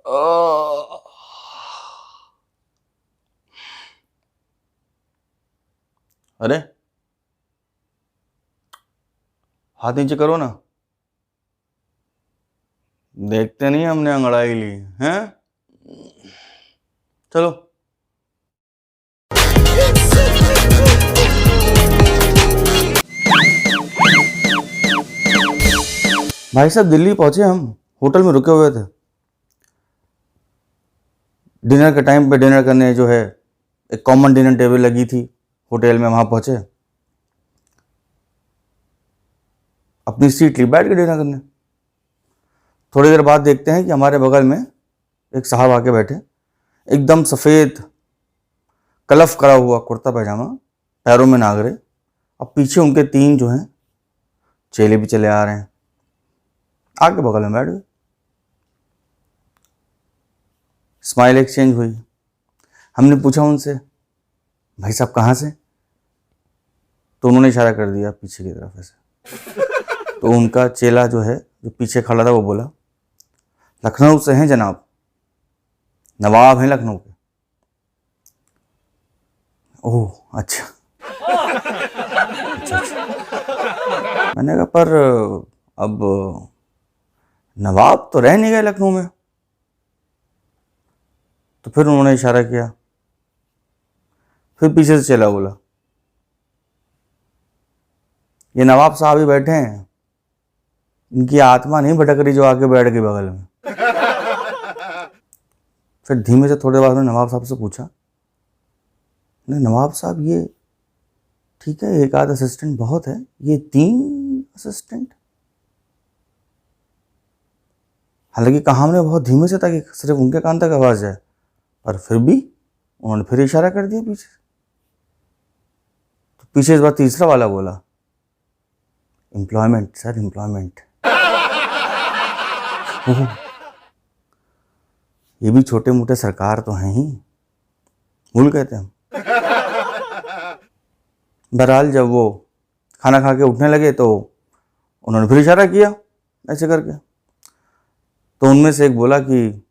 आह, अरे हाथ नीचे करो ना, देखते नहीं हमने अंगड़ाई ली हैं। चलो भाई साहब, दिल्ली पहुंचे हम, होटल में रुके हुए थे। डिनर के टाइम पे डिनर करने जो है एक कॉमन डिनर टेबल लगी थी होटल में, वहां पहुंचे, अपनी सीट ली, बैठ के डिनर करने। थोड़ी देर बाद देखते हैं कि हमारे बगल में एक साहब आके बैठे, एकदम सफ़ेद कलफ करा हुआ कुर्ता पैजामा, पैरों में नागरे, अब पीछे उनके 3 जो हैं चेले भी चले आ रहे हैं, आके बगल में बैठ गए। स्माइल एक्सचेंज हुई। हमने पूछा उनसे, भाई साहब कहाँ से? तो उन्होंने इशारा कर दिया पीछे की तरफ ऐसे। तो उनका चेला जो है, जो पीछे खड़ा था, वो बोला, लखनऊ से हैं जनाब, नवाब हैं लखनऊ के। ओह अच्छा। मैंने कहा पर अब नवाब तो रह नहीं गए लखनऊ में। तो फिर उन्होंने इशारा किया, फिर पीछे से चला बोला, ये नवाब साहब ही बैठे हैं, इनकी आत्मा नहीं भटक रही जो आके बैठ गई बगल में। फिर धीमे से थोड़े बाद में नवाब साहब से पूछा, नहीं नवाब साहब ये ठीक है, एक आध असिस्टेंट बहुत है, ये 3 असिस्टेंट? हालांकि कहा हमने बहुत धीमे से, ताकि सिर्फ उनके कान तक आवाज़ जाए, पर फिर भी उन्होंने फिर इशारा कर दिया पीछे। तो पीछे इस बार तीसरा वाला बोला, एम्प्लॉयमेंट सर, एम्प्लॉयमेंट। ये भी छोटे मोटे सरकार तो हैं ही, भूल गए थे हम। बहरहाल जब वो खाना खा के उठने लगे तो उन्होंने फिर इशारा किया ऐसे करके। तो उनमें से एक बोला कि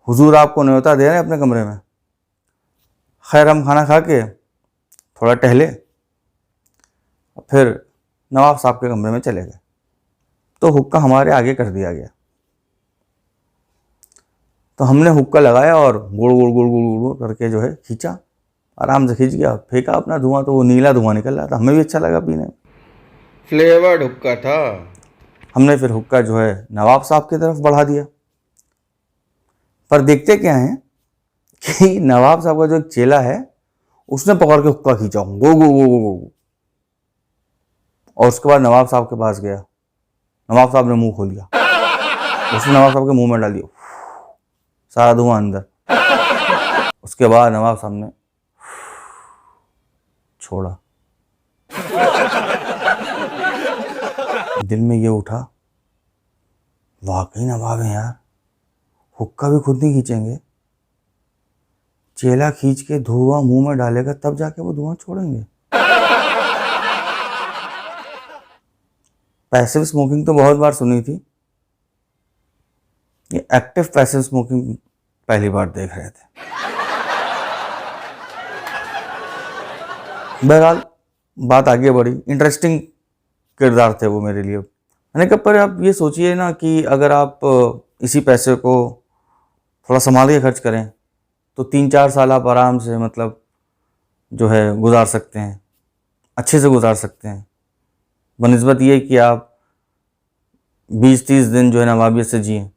हुजूर आपको न्योता दे रहे हैं अपने कमरे में। खैर हम खाना खा के थोड़ा टहले, फिर नवाब साहब के कमरे में चले गए। तो हुक्का हमारे आगे कर दिया गया। तो हमने हुक्का लगाया और गुड़ गुड़ गुड़ गुड़ गुड़ करके जो है खींचा, आराम से खींच गया, फेंका अपना धुआं, तो वो नीला धुआं निकल रहा था, हमें भी अच्छा लगा पीने में, फ्लेवर्ड हुक्का था। हमने फिर हुक्का जो है नवाब साहब की तरफ बढ़ा दिया। पर देखते क्या है कि नवाब साहब का जो एक चेला है, उसने पकड़ के हुक्का खींचा गो गो गो गो गो, और उसके बाद नवाब साहब के पास गया। नवाब साहब ने मुंह खोल दिया, उसने नवाब साहब के मुंह में डाल दिया सारा धुआं अंदर। उसके बाद नवाब साहब ने छोड़ा। दिल में ये उठा, वाकई नवाब है यार, हुक्का भी खुद नहीं खींचेंगे, चेला खींच के धुआं मुंह में डालेगा तब जाके वो धुआं छोड़ेंगे। पैसिव स्मोकिंग तो बहुत बार सुनी थी, ये एक्टिव पैसिव स्मोकिंग पहली बार देख रहे थे। बहरहाल बात आगे बढ़ी, इंटरेस्टिंग किरदार थे वो मेरे लिए। मैंने कहा पर आप ये सोचिए ना कि अगर आप इसी पैसे को थोड़ा संभाल के खर्च करें तो 3-4 साल आप आराम से मतलब जो है गुजार सकते हैं, अच्छे से गुजार सकते हैं, बनिस्बत ये कि आप 20-30 दिन जो है नवाबियत से जिए।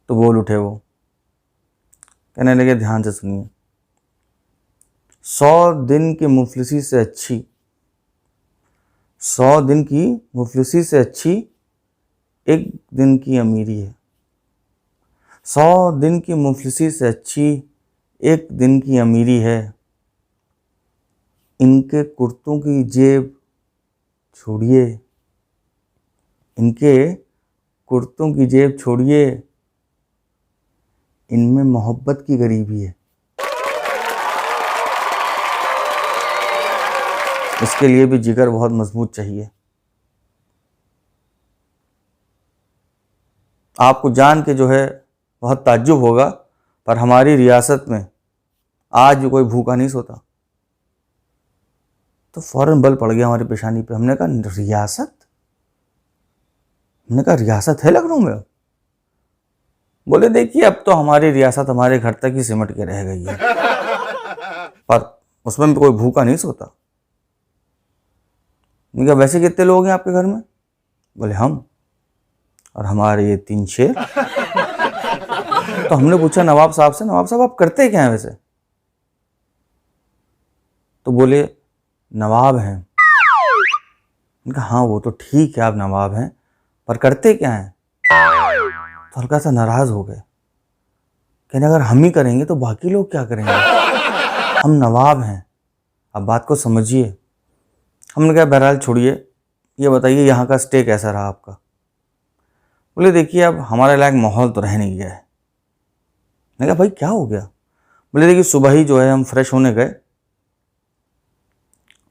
तो बोल उठे वो, कहने लगे ध्यान से सुनिए, 100 दिन की मुफलिसी से अच्छी, 100 दिन की मुफलिसी से अच्छी 1 दिन की अमीरी है। 100 दिन की मुफलिसी से अच्छी 1 दिन की अमीरी है। इनके कुर्तों की जेब छोड़िए, इनके कुर्तों की जेब छोड़िए, इनमें मोहब्बत की गरीबी है। इसके लिए भी जिगर बहुत मजबूत चाहिए। आपको जान के जो है बहुत ताज्जुब होगा, पर हमारी रियासत में आज भी कोई भूखा नहीं सोता। तो फौरन बल पड़ गया हमारी पेशानी पे। हमने कहा रियासत? हमने कहा रियासत है लखनऊ में? बोले देखिए अब तो हमारी रियासत हमारे घर तक ही सिमट के रह गई है, पर उसमें भी कोई भूखा नहीं सोता। मैंने कहा वैसे कितने लोग हैं आपके घर में? बोले हम और हमारे ये 3 शेर। तो हमने पूछा नवाब साहब से, नवाब साहब आप करते क्या हैं वैसे? तो बोले नवाब हैं। मैंने कहा हाँ वो तो ठीक है आप नवाब हैं, पर करते क्या हैं? तो हल्का सा नाराज हो गए, कहने अगर हम ही करेंगे तो बाकी लोग क्या करेंगे? हम नवाब हैं, अब बात को समझिए। हमने कहा बहरहाल छोड़िए, ये बताइए यहाँ का स्टे कैसा रहा आपका? बोले देखिए अब हमारे लायक माहौल तो रह नहीं गया है। मैंने कहा भाई क्या हो गया? बोले देखिए सुबह ही जो है हम फ्रेश होने गए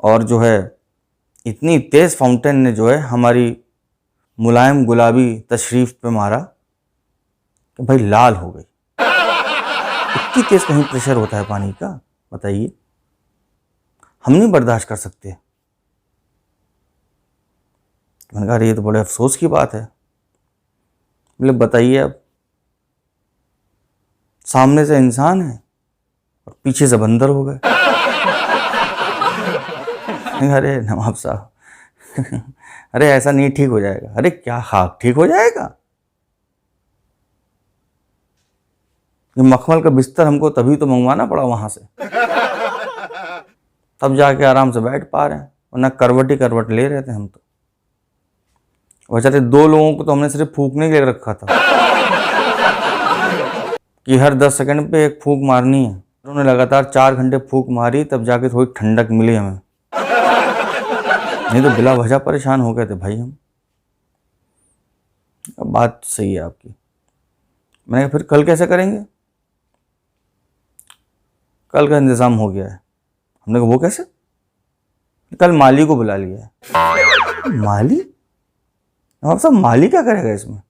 और जो है इतनी तेज़ फाउंटेन ने जो है हमारी मुलायम गुलाबी तशरीफ़ पे मारा कि भाई लाल हो गई। इतनी तेज़ कहीं प्रेशर होता है पानी का? बताइए, हम नहीं बर्दाश्त कर सकते। मैंने कहा ये तो बड़े अफसोस की बात है। बोले बताइए अब, सामने से इंसान है और पीछे से बंदर हो गए। अरे नवाब साहब अरे ऐसा नहीं ठीक हो जाएगा। अरे क्या खाक ठीक हो जाएगा? ये मखमल का बिस्तर हमको तभी तो मंगवाना पड़ा वहां से, तब जाके आराम से बैठ पा रहे हैं, वरना करवट ही करवट ले रहे थे हम तो। बेचारे 2 लोगों को तो हमने सिर्फ फूकने के लिए रखा था कि हर 10 सेकंड पे एक फूंक मारनी है। उन्होंने लगातार 4 घंटे फूंक मारी, तब जाके थोड़ी ठंडक मिली हमें, नहीं तो बिला वजह परेशान हो गए थे भाई हम। अब बात सही है आपकी। मैंने कहा फिर कल कैसे करेंगे? कल का इंतज़ाम हो गया है। हमने कहा वो कैसे? कल माली को बुला लिया है। माली? नवाब साहब माली क्या करेगा इसमें?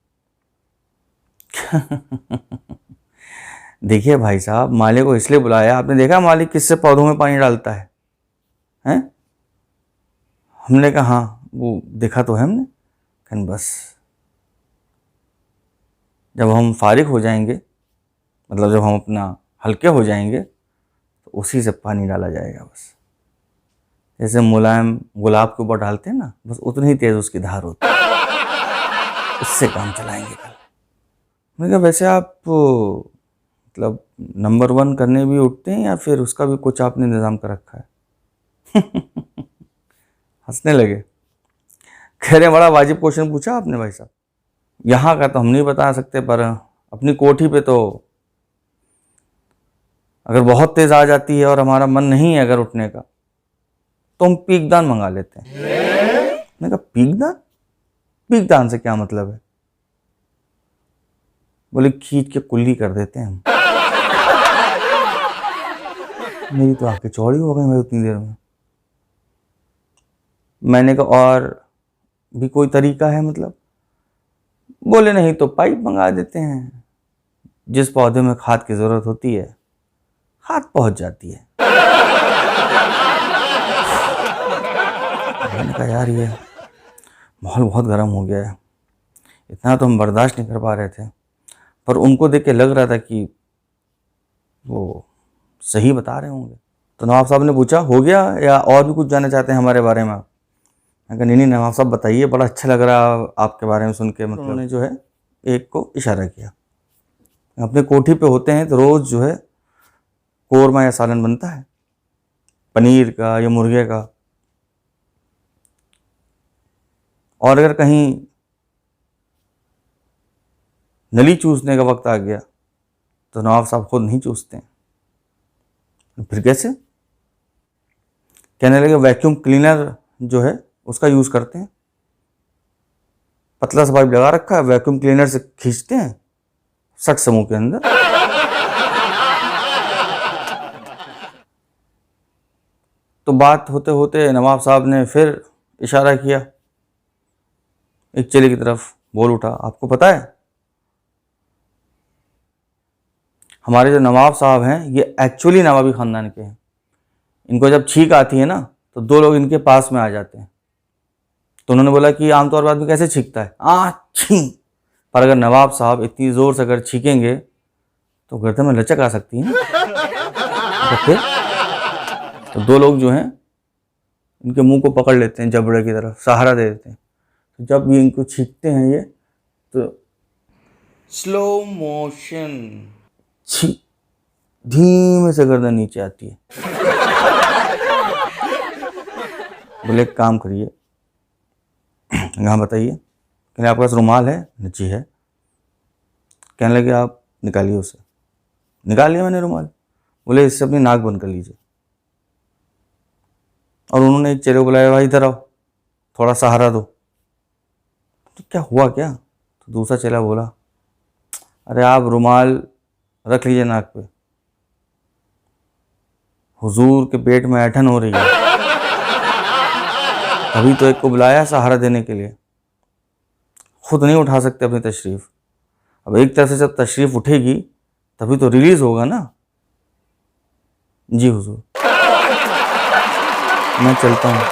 देखिए भाई साहब, माली को इसलिए बुलाया, आपने देखा माली किससे पौधों में पानी डालता है? हैं? हमने कहा हाँ वो देखा तो है हमने। कहने बस जब हम फारिग हो जाएंगे, मतलब जब हम अपना हल्के हो जाएंगे, तो उसी से पानी डाला जाएगा बस। जैसे मुलायम गुलाब के ऊपर डालते हैं ना, बस उतनी ही तेज़ उसकी धार होती है, उससे काम चलाएंगे कल। मैंने कहा वैसे आप मतलब नंबर 1 करने भी उठते हैं या फिर उसका भी कुछ आपने इंतज़ाम कर रखा है? हंसने लगे, कह रहे बड़ा वाजिब क्वेश्चन पूछा आपने भाई साहब। यहाँ का तो हम नहीं बता सकते, पर अपनी कोठी पे तो अगर बहुत तेज़ आ जाती है और हमारा मन नहीं है अगर उठने का, तो हम पीकदान मंगा लेते हैं। मैंने कहा पीकदान? पीकदान से क्या मतलब है? बोले खींच के कुल्ली कर देते हैं हम। मेरी तो आंखें चौड़ी हो गई मैं उतनी देर में। मैंने कहा और भी कोई तरीका है मतलब? बोले नहीं तो पाइप मंगा देते हैं, जिस पौधे में खाद की ज़रूरत होती है खाद पहुंच जाती है। मैंने कहा यार ये माहौल बहुत गर्म हो गया है, इतना तो हम बर्दाश्त नहीं कर पा रहे थे, पर उनको देख के लग रहा था कि वो सही बता रहे होंगे। तो नवाब साहब ने पूछा हो गया या और भी कुछ जानना चाहते हैं हमारे बारे में? मैंने कहा नहीं नवाब साहब बताइए, बड़ा अच्छा लग रहा आपके बारे में सुन के। मतलब उन्होंने जो है एक को इशारा किया, अपने कोठी पे होते हैं तो रोज़ जो है कोरमा या सालन बनता है, पनीर का या मुर्गे का, और अगर कहीं नली चूसने का वक्त आ गया तो नवाब साहब खुद नहीं चूसते हैं। फिर कैसे? कहने लगे वैक्यूम क्लीनर जो है उसका यूज़ करते हैं, पतला सा पाइप लगा रखा है, वैक्यूम क्लीनर से खींचते हैं सट से मुंह के अंदर। तो बात होते होते नवाब साहब ने फिर इशारा किया एक चेले की तरफ, बोल उठा आपको पता है हमारे जो नवाब साहब हैं ये एक्चुअली नवाबी ख़ानदान के हैं। इनको जब छींक आती है ना तो 2 लोग इनके पास में आ जाते हैं। तो उन्होंने बोला कि आमतौर पर आदमी कैसे छींकता है, छी। पर अगर नवाब साहब इतनी ज़ोर से अगर छींकेंगे तो गर्दन में लचक आ सकती है ना। तो फिर तो 2 लोग जो हैं इनके मुंह को पकड़ लेते हैं, जबड़े की तरफ सहारा दे देते हैं। तो जब ये इनको छींकते हैं ये तो स्लो मोशन छी धीमे से गर्दन नीचे आती है। बोले एक काम करिए, हाँ बताइए, कहने आपके पास रुमाल है? जी है। कहने लगे आप निकालिए उसे। निकाल लिया मैंने रुमाल। बोले इससे अपनी नाक बंद कर लीजिए। और उन्होंने एक चेले को बुलाया, भाई इधर आओ, थोड़ा सहारा दो। तो क्या हुआ क्या? तो दूसरा चेला बोला, अरे आप रुमाल रख लीजिए नाक पे, हुजूर के पेट में ऐंठन हो रही है, अभी तो एक को बुलाया सहारा देने के लिए, खुद नहीं उठा सकते अपनी तशरीफ़। अब एक तरह से जब तशरीफ़ उठेगी तभी तो रिलीज़ होगा ना। जी हुजूर, मैं चलता हूँ।